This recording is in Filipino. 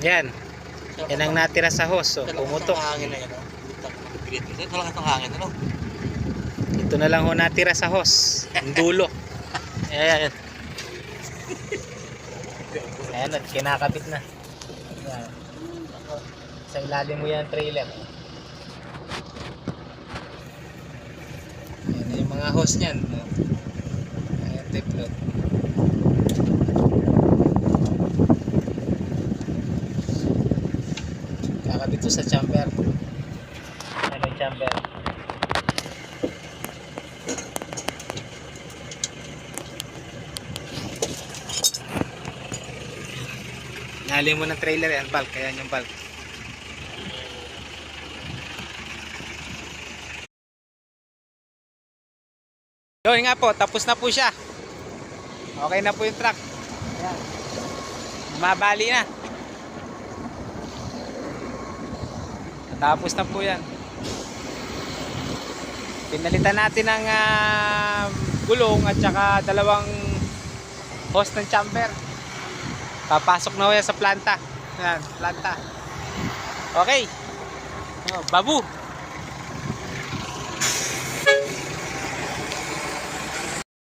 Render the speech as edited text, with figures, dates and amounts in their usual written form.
Yan. Yan ang natira sa hose. So, pumutok. Hangin na yan. Ito lang itong hangin. Ano? Ito na lang ho natira sa hose. Ang dulo. Ayan. Ayan at kinakabit na. Ayan. Sa ilalim mo yan trailer. Ayan yung mga hose niyan. Ayan tape load. Kakabit to sa chamber. Ano yung chamber? Nali mo ng trailer yan, bulk. Ayan yung bulk. Yun nga po, tapos na po siya. Okay na po yung truck. Ayan. Mabali na. Tapos na po yan. Pinalitan natin ng gulong at saka dalawang hose ng chamber. Papasok na ho yan sa planta. Ayan, planta. Okay. Babu.